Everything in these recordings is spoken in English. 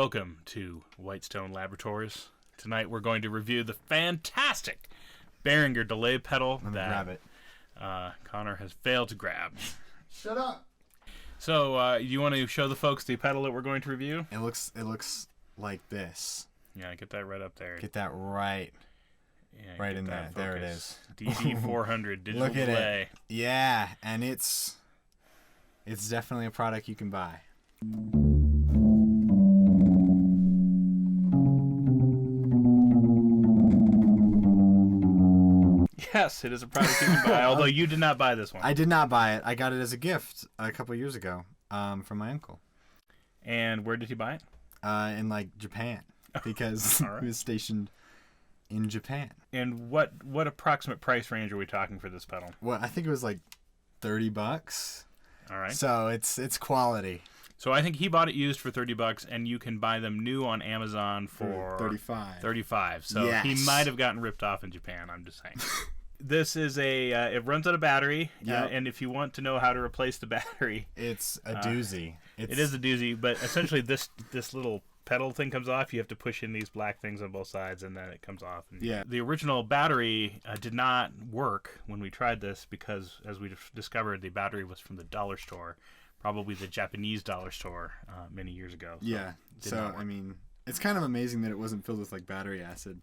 Welcome to Whitestone Laboratories. Tonight we're going to review the fantastic Behringer delay pedal that Connor has failed to grab. Shut up! So, you want to show the folks the pedal that we're going to review? It looks like this. Yeah, get that right up there. Get that right. Yeah, right in there. There it is. DD400 digital Look at delay. it. Yeah, and it's definitely a product you can buy. Yes, it is a product you can buy, although you did not buy this one. I did not buy it. I got it as a gift a couple years ago from my uncle. And where did he buy it? In Japan, because All right. he was stationed in Japan. And what approximate price range are we talking for this pedal? Well, I think it was like $30. All right. So it's quality. So I think he bought it used for $30, and you can buy them new on Amazon for $35. So yes. He might have gotten ripped off in Japan. I'm just saying. This is it runs on a battery, Yep. and if you want to know how to replace the battery, It's a doozy. it is a doozy. But essentially, this little pedal thing comes off. You have to push in these black things on both sides, and then it comes off. And Yeah. The original battery did not work when we tried this because, as we discovered, the battery was from the dollar store. Probably the Japanese dollar store many years ago. So Yeah. So, I mean, it's kind of amazing that it wasn't filled with battery acid.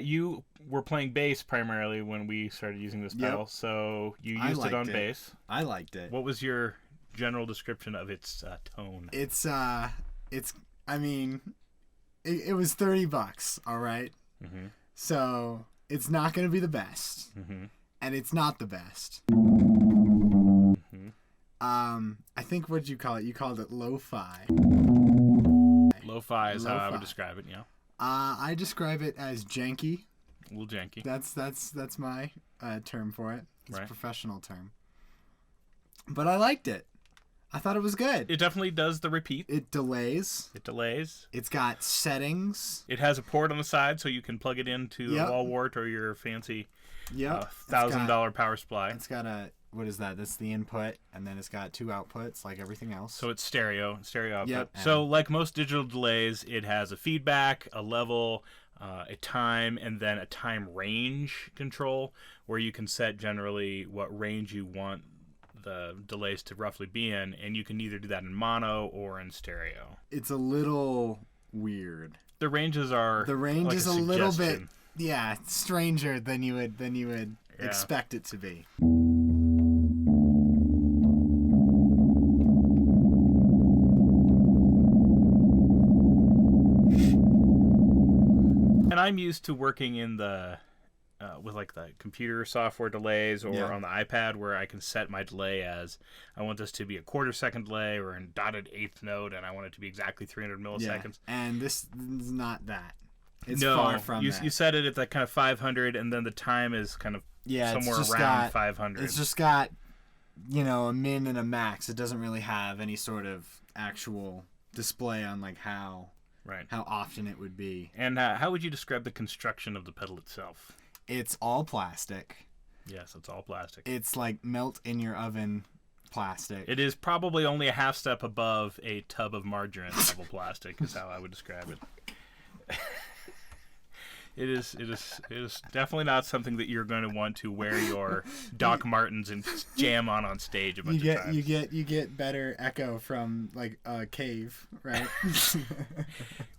You were playing bass primarily when we started using this pedal, Yep. so you used it on bass. I liked it. What was your general description of its tone? I mean, it was $30, all right? Mm-hmm. So it's not going to be the best, Mm-hmm. and it's not the best. Mm-hmm. I think what you call it? You called it lo-fi. Lo-fi is how I Lo-fi. would describe it. Yeah, I describe it as janky. a little janky. That's my term for it. It's Right. a professional term. But I liked it. I thought it was good. It definitely does the repeat. It delays. It delays. It's got settings. It has a port on the side, so you can plug it into Yep. a wall wart or your fancy Yep. $1,000 power supply. It's got a, what is that? That's the input, and then it's got two outputs like everything else. So it's stereo output. Yep. So like most digital delays, it has a feedback, a level, a time, and then a time range control where you can set generally what range you want the delays to roughly be in, and you can either do that in mono or in stereo. It's a little weird. The ranges are The range like is a little bit, suggestion. yeah, stranger than you would Yeah. expect it to be. And I'm used to working in the with the computer software delays or Yeah. on the iPad where I can set my delay as I want this to be a quarter-second delay or in dotted eighth note, and I want it to be exactly 300 milliseconds. Yeah. And this is not that. It's No, far from that. you set it at that kind of 500, and then the time is kind of somewhere it's just around 500. It's just got, a min and a max. It doesn't really have any sort of actual display on how right. often it would be. And how would you describe the construction of the pedal itself? It's all plastic. Yes, it's all plastic. It's like melt in your oven plastic. It is probably only a half step above a tub of margarine level plastic is how I would describe it. It is definitely not something that you're going to want to wear your Doc Martens and jam on stage a bunch of times. You get better echo from a cave, right?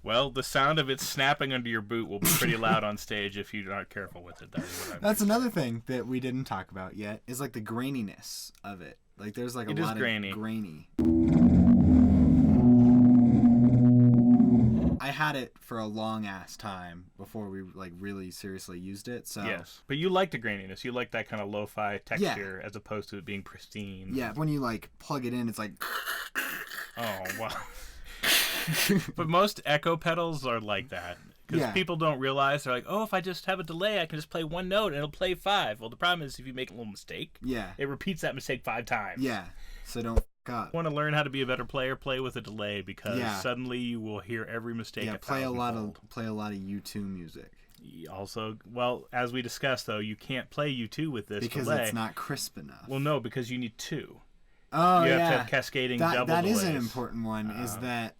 Well, the sound of it snapping under your boot will be pretty loud on stage if you aren't careful with it. That is what That's another thing that we didn't talk about yet is the graininess of it. There's a It is lot grainy. of grainy. I had it for a long ass time before we really seriously used it. So yes, but you like the graininess. You like that kind of lo-fi texture as opposed to it being pristine. Yeah, when you plug it in, it's like. Oh wow. But most echo pedals are like that because people don't realize they're like, oh, if I just have a delay, I can just play one note and it'll play 5. Well, the problem is if you make a little mistake, it repeats that mistake 5 times. Yeah, so don't f up. Want to learn how to be a better player? Play with a delay because suddenly you will hear every mistake. Yeah, play a lot of U2 music. Also, well, as we discussed, though, you can't play U2 with this because delay. it's not crisp enough. Well, no, because you need 2. Oh, you have yeah. to have cascading double that delays. is an important one. Is that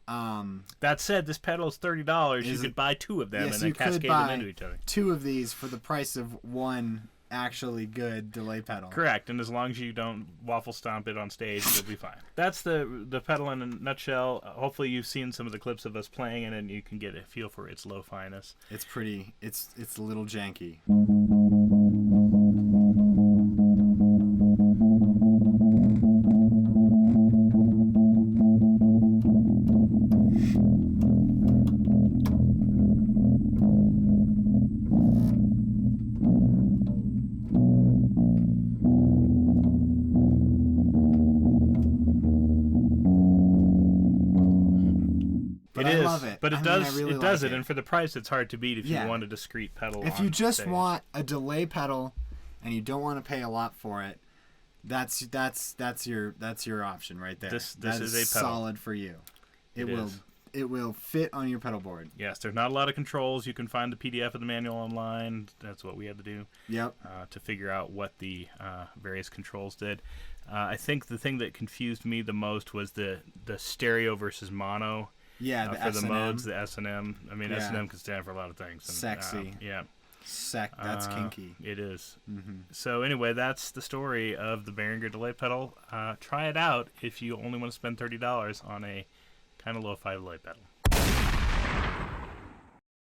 That said, this pedal is $30. You Is could it- buy 2 of them yes, and then you could cascade buy them into each other. 2 of these for the price of one actually good delay pedal. Correct, and as long as you don't waffle stomp it on stage, you'll be fine. That's the pedal in a nutshell. Hopefully, you've seen some of the clips of us playing it, and you can get a feel for its lo-finess. It's pretty. It's a little janky. But I love it. But I it mean, does. I really It does like it, and for the price, it's hard to beat if Yeah. you want a discrete pedal. If on you just stage. want a delay pedal and you don't want to pay a lot for it, that's your option right there. This That is a pedal. solid for you. It will is. it will fit on your pedal board. Yes, there's not a lot of controls. You can find the PDF of the manual online. That's what we had to do Yep. to figure out what the various controls did. I think the thing that confused me the most was the stereo versus mono. Yeah, the for the S&M. modes, the S&M. I mean, Yeah. S&M can stand for a lot of things. And, Sexy. yeah. That's kinky. It is. Mm-hmm. So anyway, that's the story of the Behringer delay pedal. Try it out if you only want to spend $30 on a kind of lo-fi delay pedal.